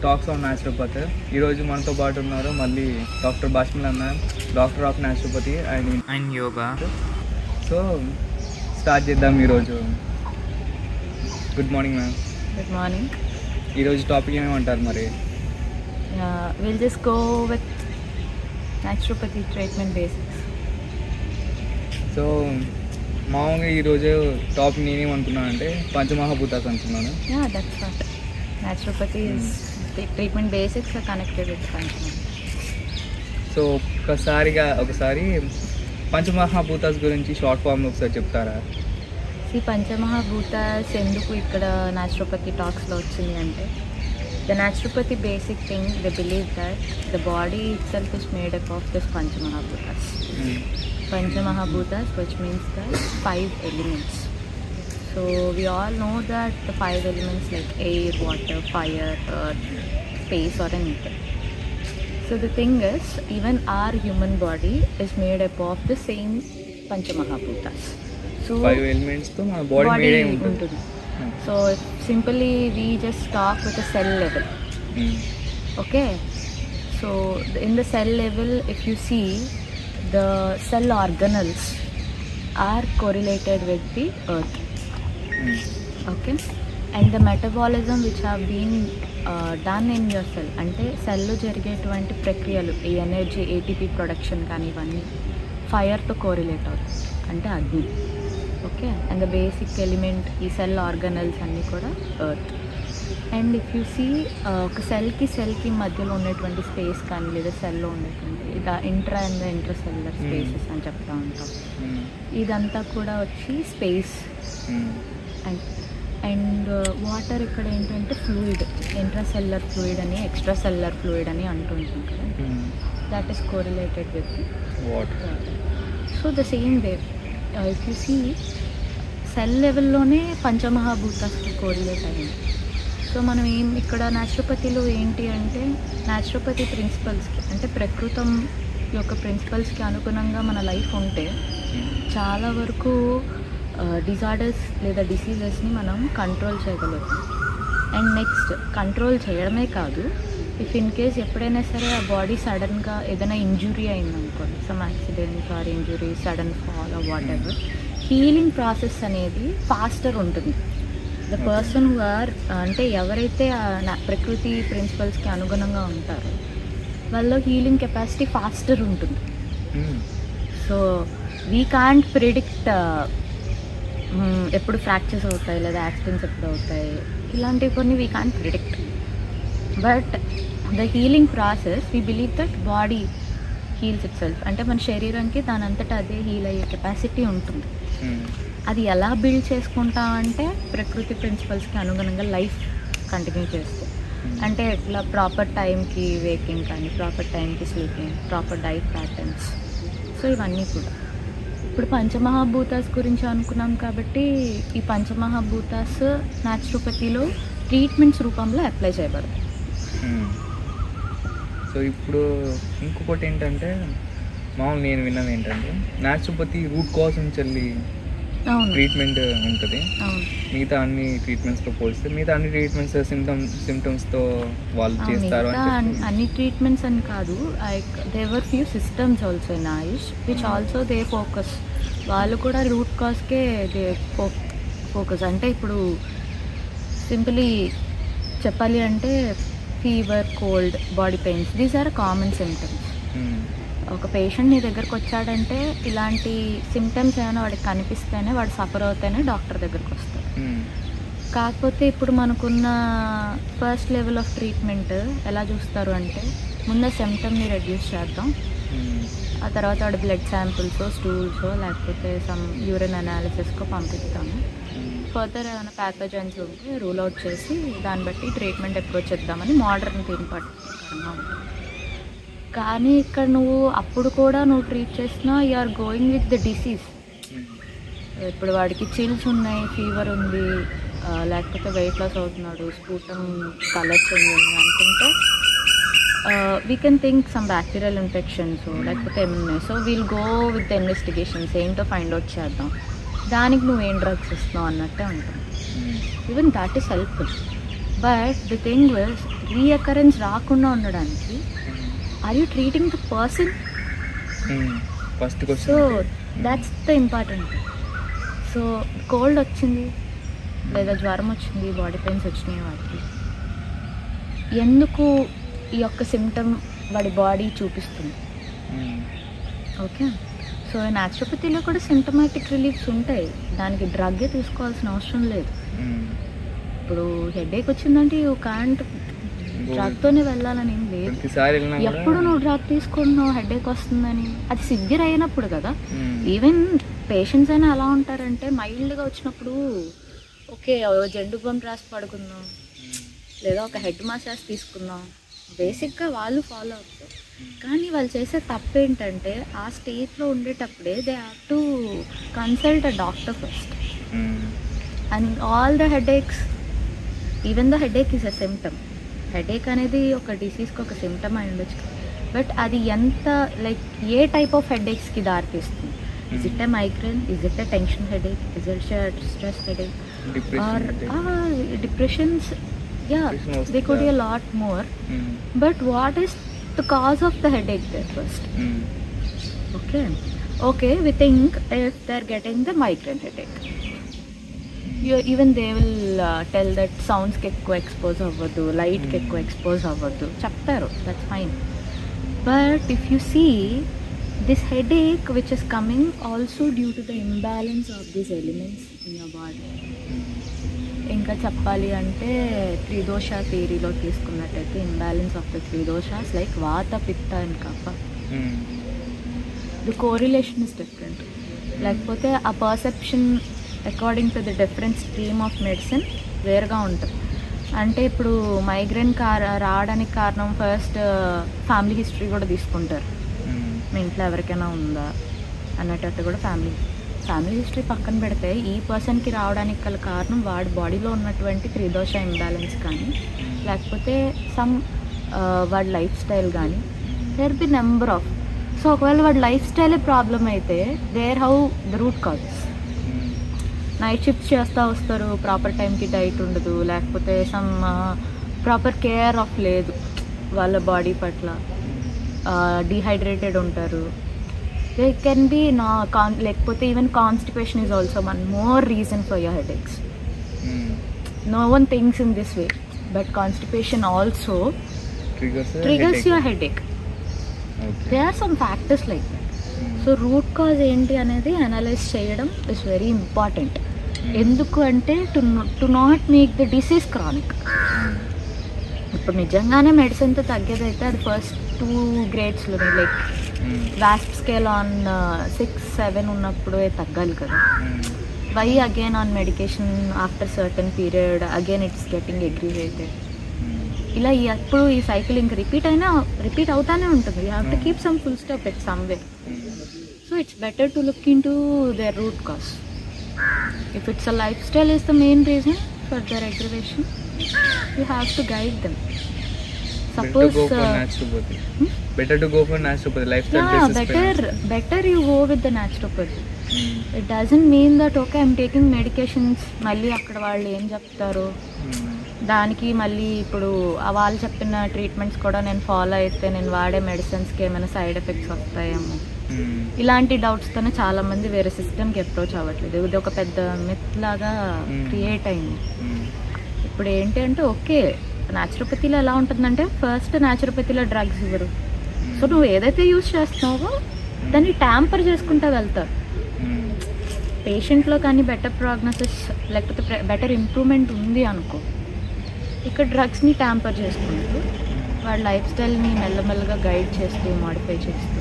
Talks on naturopathy. ఈరోజు మనతో పాటు ఉన్నారు మళ్ళీ డాక్టర్ భాష్మల్ అన్న, doctor of naturopathy and yoga. So start చేద్దాం ఈరోజు. Good morning ma'am. Good morning. ఈరోజు టాపిక్ ఏమంటారు మరి? Will just go with naturopathy treatment basics. So మామూలుగా ఈరోజు టాపిక్ నేనేమనుకున్నాను అంటే పంచమహాభూతాస్ అనుకున్నాను. That's what naturopathy treatment basics are connected with పంచమహా. సో ఒకసారి పంచమహాభూతాస్ గురించి షార్ట్ ఫామ్లో ఒకసారి చెప్తారా? ఈ పంచమహాభూతాస్ ఎందుకు ఇక్కడ న్యాచురోపతి టాక్స్లో వచ్చింది అంటే, the naturopathy basic thing they believe that the body itself is made up of this panchamahabhutas. Panchamahabhutas, which means the 5 elements. So we all know that the 5 elements like air, water, fire, earth, space or an ether. So the thing is, even our human body is made up of the same Panchamahabhutas. So 5 elements to my body made ఉంటుంది. So simply we just talk with the cell level. Okay. So in the cell level, if you see, the cell organelles are correlated with the earth. Okay, and the metabolism which have been done in your cell, ante cell lo జరిగేటువంటి ప్రక్రియలు, ఈ energy ATP production కానీ ఇవన్నీ fire తో correlate అవుతుంది, అంటే అగ్ని. Okay, and the basic element ఈ సెల్ ఆర్గనల్స్ అన్నీ కూడా earth. And if you see, ఒక సెల్కి మధ్యలో ఉన్నటువంటి స్పేస్ కానీ లేదా సెల్లో ఉన్నటువంటి ఇంట్రా అండ్ ఇంట్రాసెల్యులర్ స్పేసెస్ అని చెప్తా ఉంటాం. ఇదంతా కూడా వచ్చి స్పేస్. అండ్ వాటర్ ఇక్కడ ఏంటంటే ఫ్లూయిడ్, ఇంట్రాసెల్యులర్ ఫ్లూయిడ్ అని ఎక్స్ట్రా సెల్యులర్ ఫ్లూయిడ్ అని అంటుంటాం కదా, that is correlated with water. So the same way if you see, cell లెవెల్లోనే పంచమహాభూతాస్కి కోరిలేట్ అయింది. సో మనం ఇక్కడ న్యాచురోపతిలో ఏంటి అంటే, న్యాచురోపతి ప్రిన్సిపల్స్కి అంటే ప్రకృతం యొక్క ప్రిన్సిపల్స్కి అనుగుణంగా మన లైఫ్ ఉంటే చాలా వరకు డిజార్డర్స్ లేదా డిసీజెస్ని మనం కంట్రోల్ చేయగలుగుతాం. అండ్ నెక్స్ట్ కంట్రోల్ చేయడమే కాదు, ఇఫ్ ఇన్ కేస్ ఎప్పుడైనా సరే ఆ బాడీ సడన్గా ఏదైనా ఇంజురీ అయిందనుకోండి, some accidents or injury, sudden fall or whatever, healing process అనేది ఫాస్టర్ ఉంటుంది. ద పర్సన్ హు ఆర్, అంటే ఎవరైతే ప్రకృతి ప్రిన్సిపల్స్కి అనుగుణంగా ఉంటారో వాళ్ళ హీలింగ్ కెపాసిటీ ఫాస్టర్ ఉంటుంది. సో వీ కాంట్ ప్రిడిక్ట్ ఎప్పుడు ఫ్రాక్చర్స్ అవుతాయి లేదా యాక్సిడెంట్స్ ఎప్పుడు అవుతాయి, ఇలాంటివి కొన్ని we can't predict. But the healing process we believe that body heals itself, అంటే మన శరీరానికి దానంతటా అదే హీల్ అయ్యే కెపాసిటీ ఉంటుంది. అది ఎలా బిల్డ్ చేసుకుంటామంటే ప్రకృతి ప్రిన్సిపల్స్కి అనుగుణంగా లైఫ్ కంటిన్యూ చేస్తే, అంటే ఇట్లా ప్రాపర్ టైంకి వేకింగ్ కానీ, ప్రాపర్ టైంకి sleeping, proper diet patterns. So ఇవన్నీ కూడా ఇప్పుడు పంచమహాభూతాస్ గురించి అనుకున్నాం కాబట్టి, ఈ పంచమహాభూతాస్ న్యాచురోపతిలో ట్రీట్మెంట్స్ రూపంలో అప్లై చేయబడతాయి. సో ఇప్పుడు ఇంకొకటి ఏంటంటే, మామూలు నేను విన్నది ఏంటంటే న్యాచురోపతి రూట్ కాజ్ నుంచి వెళ్ళి ట్రీట్మెంట్ ఉంటుంది. మిగతా అన్ని ట్రీట్మెంట్స్తో పోలిస్తే మిగతా అన్ని ట్రీట్మెంట్స్ సిమ్టమ్స్తో వాళ్ళు చేస్తారు. అన్ని ట్రీట్మెంట్స్ అని కాదు, like there are few systems also in AYUSH which also they focus. వాళ్ళు కూడా రూట్ కాజ్కే దే ఫోకస్. అంటే ఇప్పుడు సింపుల్లీ చెప్పాలి అంటే fever, cold, body pains, these are common symptoms. ఒక పేషెంట్ నీ దగ్గరకు వచ్చాడంటే ఇలాంటి సిమ్టమ్స్ ఏమైనా వాడికి కనిపిస్తేనే, వాడు సఫర్ అవుతేనే డాక్టర్ దగ్గరకు వస్తాడు. కాకపోతే ఇప్పుడు మనకున్న ఫస్ట్ లెవెల్ ఆఫ్ ట్రీట్మెంట్ ఎలా చూస్తారు అంటే, ముందు సిమ్టమ్ని రెడ్యూస్ చేద్దాం, ఆ తర్వాత వాడి బ్లడ్ శాంపిల్స్, స్టూల్స్ లేకపోతే సమ్ యూరిన్ అనాలిసిస్కో పంపిస్తాము. ఫర్దర్ ఏమైనా ప్యాథోజన్స్ ఉంటే రూల్ అవుట్ చేసి దాన్ని బట్టి ట్రీట్మెంట్ అప్రోచ్ చేద్దామని మోడర్న్ థింగ్ పట్టుకుంటున్నాం. కానీ ఇక్కడ నువ్వు అప్పుడు కూడా నువ్వు ట్రీట్ చేసినా you are going with the disease. ఇప్పుడు వాడికి చిల్స్ ఉన్నాయి, ఫీవర్ ఉంది, లేకపోతే వెయిట్ లాస్ అవుతున్నాడు, స్పూటం కలర్ చేంజ్ ఉంది అనుకుంటే we can think some bacterial infections లేకపోతే ఏమన్నాయి. So we'll go with the investigations, ఏంటో ఫైండ్ అవుట్ చేద్దాం, దానికి నువ్వేం డ్రగ్స్ ఇస్తున్నావు అన్నట్టే ఉంటుంది. Even that is helpful. But the thing was recurrence రాకుండా ఉండడానికి are you treating the person? First so that's the important. So cold వచ్చింది లేదా జ్వరం వచ్చింది, బాడీ పెయిన్స్ వచ్చినాయి, వాటికి ఎందుకు ఈ యొక్క సిమ్టమ్ వాడి బాడీ చూపిస్తుంది. ఓకే, సో న్యాచురోపతిలో కూడా సిమ్టమాటిక్ రిలీఫ్స్ ఉంటాయి, దానికి డ్రగ్గే తీసుకోవాల్సిన అవసరం లేదు. ఇప్పుడు హెడేక్ వచ్చిందంటే యూ కాంట్ డ్రగ్తోనే వెళ్ళాలని ఏం లేదు. ఎప్పుడు నువ్వు డ్రగ్ తీసుకుంటున్నావు హెడేక్ వస్తుందని, అది సివియర్ అయినప్పుడు కదా. ఈవెన్ పేషెంట్స్ అయినా ఎలా ఉంటారంటే మైల్డ్గా వచ్చినప్పుడు ఓకే జెండు బామ్ రాసి పడుకుందాం లేదా ఒక హెడ్ మసాజ్ తీసుకుందాం, బేసిక్గా వాళ్ళు ఫాలో అవుతారు. కానీ వాళ్ళు చేసే తప్పు ఏంటంటే ఆ స్టేజ్లో ఉండేటప్పుడే they have to consult a doctor first. And all the headaches, even the headache is a symptom. Headache అనేది ఒక డిసీజ్కి ఒక సిమ్టమ్ అయి ఉండొచ్చు, బట్ అది ఎంత లైక్ ఏ టైప్ ఆఫ్ హెడేక్స్కి దారితీస్తుంది. Is it a migraine, is it a tension headache, is it a stress headache or depressions? Yeah, they could be a lot more. But what is the cause of the headache there first? Okay, we think if they're getting the migraine headache, even they will tell that sounds ke ekku expose avvadu, light ke ekku expose avvadu cheptaru, that's fine. But if you see this headache which is coming also due to the imbalance of these elements in your body. ఇంకా చెప్పాలి అంటే త్రిదోష థియరీలో తీసుకున్నట్టయితే imbalance of the three doshas like vata, pitta and kapha, the correlation is different. లేకపోతే ఆ perception according to the different stream of medicine వేరుగా ఉంటుంది. అంటే ఇప్పుడు మైగ్రేన్ రావడానికి కారణం ఫస్ట్ ఫ్యామిలీ హిస్టరీ కూడా తీసుకుంటారు. మీ ఇంట్లో ఎవరికైనా ఉందా అన్నట్టు కూడా ఫ్యామిలీ హిస్టరీ పక్కన పెడితే ఈ పర్సన్కి రావడానికి గల కారణం వాడి బాడీలో ఉన్నటువంటి త్రిదోష ఇంబ్యాలెన్స్ కానీ లేకపోతే సమ్ వాడి లైఫ్ స్టైల్ కానీ, there be number of. So ఒకవేళ వాడి లైఫ్ స్టైలే ప్రాబ్లం అయితే there how the root causes. Night shifts చేస్తూ వస్తారు, ప్రాపర్ టైంకి డైట్ ఉండదు, లేకపోతే సమ్ ప్రాపర్ కేర్ ఆఫ్ లేదు వాళ్ళ బాడీ పట్ల, డీహైడ్రేటెడ్ ఉంటారు. There can be లేకపోతే even constipation is also one more reason for your headaches. No one thinks in this way, but constipation also triggers your headache. There are some factors like that. So root cause ఏంటి అనేది analyse చేయడం is very important. ఎందుకు అంటే to not make the disease chronic. ఇప్పుడు నిజంగానే మెడిసిన్తో తగ్గేదైతే అది ఫస్ట్ 2 గ్రేడ్స్లోనే లైక్ వాస్ప్ స్కేల్ ఆన్ 6-7 ఉన్నప్పుడు తగ్గాలి కదా. Why again on medication after certain period again it's getting aggravated. ఇలా ఎప్పుడు ఈ సైకిల్ ఇంకా రిపీట్ అవుతానే ఉంటుంది. You have to keep some full stop at somewhere. So it's better to look into their root cause. If it's a lifestyle is the main reason for their aggravation, you have to guide them. Suppose better to go for naturopathy lifestyle basis. Better you go with the naturopathy. It doesn't mean that okay I'm taking medications మళ్ళీ అక్కడ వాళ్ళు ఏం చెప్తారో దానికి మళ్ళీ ఇప్పుడు వాళ్ళు చెప్పిన ట్రీట్మెంట్స్ కూడా నేను ఫాలో అయితే నేను వాడే మెడిసిన్స్కి ఏమైనా సైడ్ ఎఫెక్ట్స్ వస్తాయేమో, ఇలాంటి డౌట్స్తోనే చాలామంది వేరే సిస్టమ్కి అప్రోచ్ అవ్వట్లేదు. ఇది ఒక పెద్ద మిత్ లాగా క్రియేట్ అయింది. ఇప్పుడు ఏంటి అంటే ఓకే న్యాచురోపతిలో ఎలా ఉంటుందంటే ఫస్ట్ న్యాచురోపతిలో డ్రగ్స్ ఇవ్వరు. సో నువ్వు ఏదైతే యూజ్ చేస్తున్నావో దాన్ని ట్యాంపర్ చేసుకుంటూ వెళ్తావు. పేషెంట్లో కానీ బెటర్ ప్రోగ్నోసిస్ లేకపోతే బెటర్ ఇంప్రూవ్మెంట్ ఉంది అనుకో, ఇక్కడ డ్రగ్స్ని ట్యాంపర్ చేసుకుంటూ వాళ్ళ లైఫ్ స్టైల్ని మెల్లమెల్లగా గైడ్ చేస్తూ మాడిఫై చేస్తూ